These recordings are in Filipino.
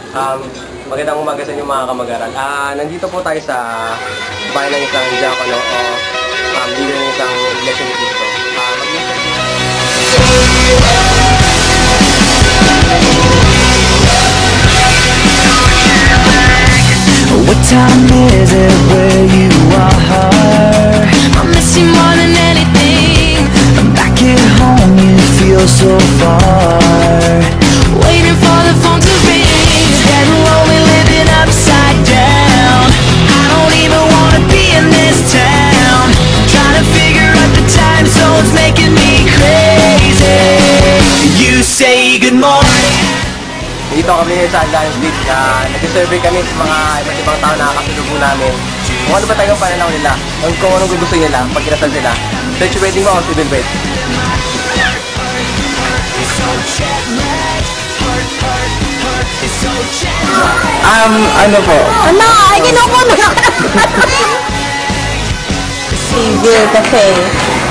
Magandang umaga sa inyo mga kamag-aral. Nandito po tayo sa bahay ng isang diakono o leader ng isang Iglesia ni Cristo. What time is it where you are? I miss you more than anything. Back at home you feel so far, waiting for the phone to ring. Getting lonely living upside down. I don't even wanna be in this town. Trying to figure out the time zones making me crazy. You say good morning. Dito kami sa Alliance Street na nag-survey kami sa mga iba't ibang tao na nakakasulubong namin. Kung ano ba talagang pananaw nila, kung anong gusto nila, pag kinasal sila. Church wedding mo o civil wed? Ano po? Ano? Ay, kinukunan ako. Civil kasi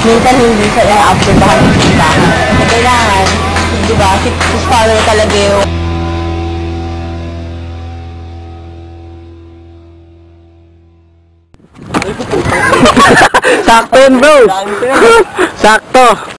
minsan hindi sa na-approvahan ng tindahan. Kailangan, di ba, si father talaga yung Sakto yun bro! Sakto!